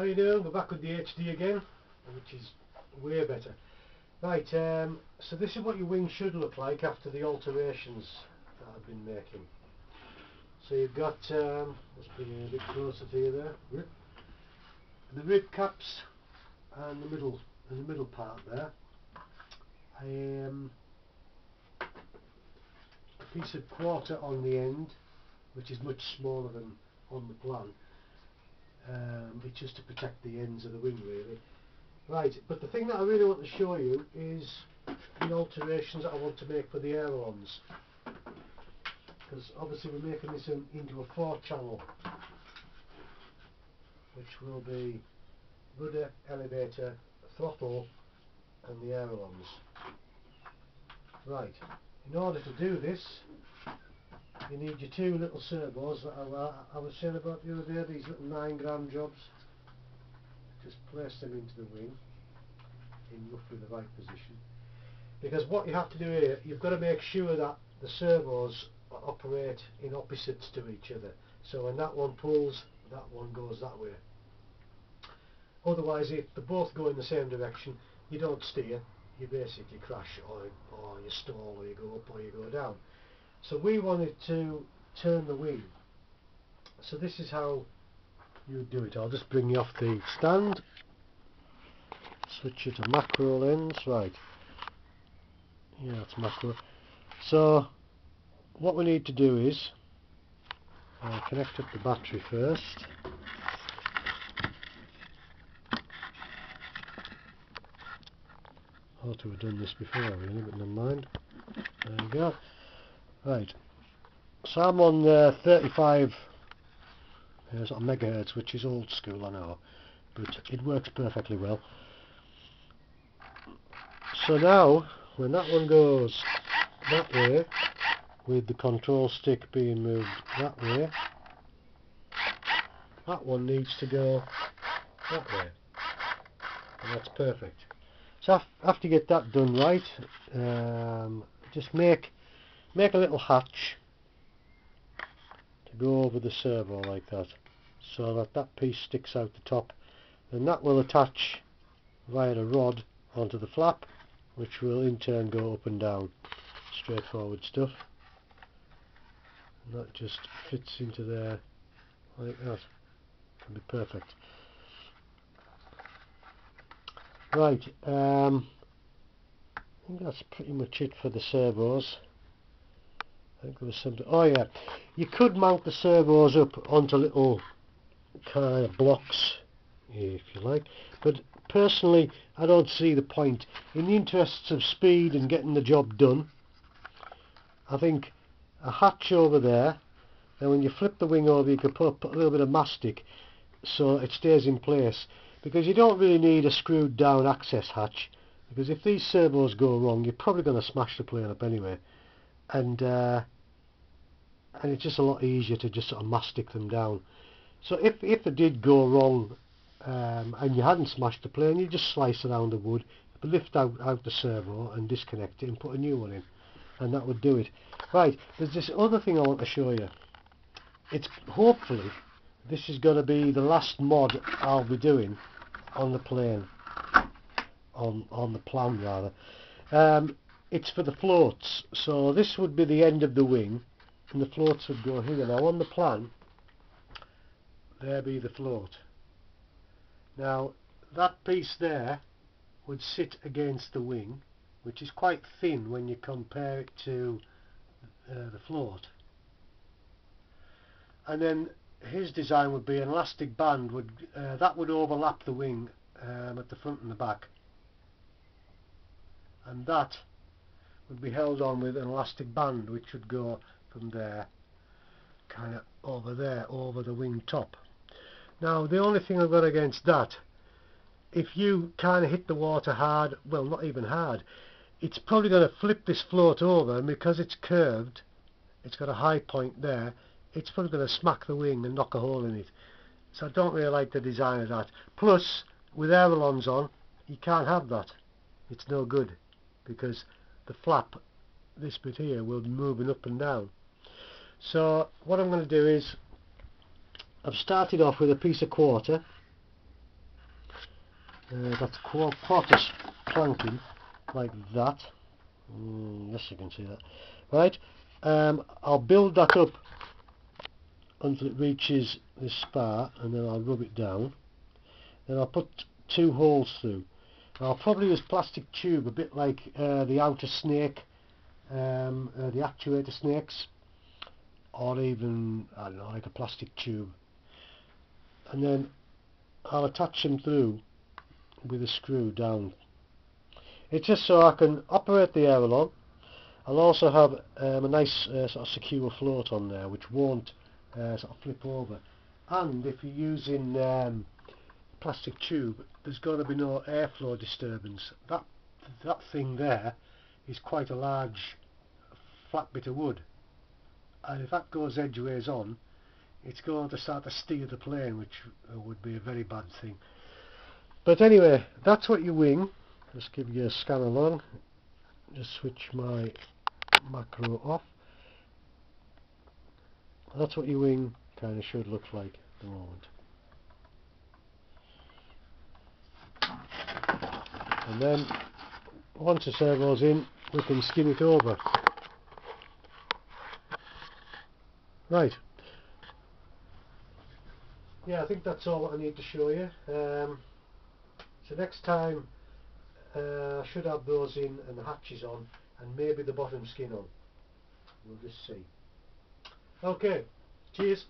How you doing? We're back with the HD again, which is way better. Right, so this is what your wing should look like after the alterations that I've been making. So you've got, let's bring it a bit closer to you there, the rib caps and the middle part there. A piece of quarter on the end, which is much smaller than on the plan. It's just to protect the ends of the wing really. Right, but the thing that I really want to show you is the alterations that I want to make for the ailerons. Because obviously we're making this into a 4-channel, which will be rudder, elevator, throttle and the ailerons. Right, in order to do this you need your 2 little servos that I was saying about the other day, these little 9-gram jobs. Just place them into the wing in roughly the right position, because what you have to do here, you've got to make sure that the servos operate in opposites to each other, so when that one pulls, that one goes that way. Otherwise, if they both go in the same direction, you don't steer, you basically crash, or you stall, or you go up or you go down. So we wanted to turn the wing, so this is how you do it. I'll just bring you off the stand, switch it to macro lens. Right, yeah, it's macro. So what we need to do is connect up the battery first. Ought to have done this before really, but never mind. There we go. Right, so I'm on 35 megahertz, which is old school, I know, but it works perfectly well. So now, when that one goes that way, with the control stick being moved that way, that one needs to go that way, and that's perfect. So after you get that done right, just make a little hatch to go over the servo like that, so that that piece sticks out the top, and that will attach via a rod onto the flap, which will in turn go up and down. Straightforward stuff, and that just fits into there like that. Can be perfect. Right, I think that's pretty much it for the servos. I think there was something. Oh yeah, you could mount the servos up onto little kind of blocks if you like, but personally I don't see the point. In the interests of speed and getting the job done, I think a hatch over there, and when you flip the wing over you can put a little bit of mastic so it stays in place, because you don't really need a screwed down access hatch, because if these servos go wrong you're probably going to smash the plane up anyway, and it's just a lot easier to just sort of mastic them down. So if it did go wrong and you hadn't smashed the plane, you just slice around the wood, lift out the servo and disconnect it and put a new one in, and that would do it. Right, there's this other thing I want to show you. It's hopefully this is going to be the last mod I'll be doing on the plane, on the plan rather. It's for the floats, so this would be the end of the wing and the floats would go here. Now on the plan there be the float. Now that piece there would sit against the wing, which is quite thin when you compare it to the float, and then his design would be an elastic band that would overlap the wing at the front and the back, and that would be held on with an elastic band which would go from there kind of over there, over the wing top. Now the only thing I've got against that, if you kind of hit the water hard, well not even hard, it's probably going to flip this float over, and because it's curved, it's got a high point there, it's probably going to smack the wing and knock a hole in it. So I don't really like the design of that. Plus with ailerons on you can't have that, it's no good, because the flap, this bit here, will be moving up and down. So what I'm going to do is, I've started off with a piece of quarter that's quarter planking like that. Yes, you can see that. Right, I'll build that up until it reaches this spar, and then I'll rub it down. Then I'll put 2 holes through. I'll probably use plastic tube, a bit like the outer snake, the actuator snakes, or even, I don't know, like a plastic tube. And then I'll attach them through with a screw down. It's just so I can operate the airlon. I'll also have a nice sort of secure float on there, which won't sort of flip over. And if you're using plastic tube, there's going to be no airflow disturbance. That thing there is quite a large flat bit of wood, and if that goes edgeways on, it's going to start to steer the plane, which would be a very bad thing. But anyway, that's what you wing. Just give you a scan along. Just switch my macro off. That's what your wing kind of should look like at the moment. And then once the servo's in, we can skin it over. Right. Yeah, I think that's all what I need to show you. So next time I should have those in and the hatches on, and maybe the bottom skin on. We'll just see. Okay, cheers.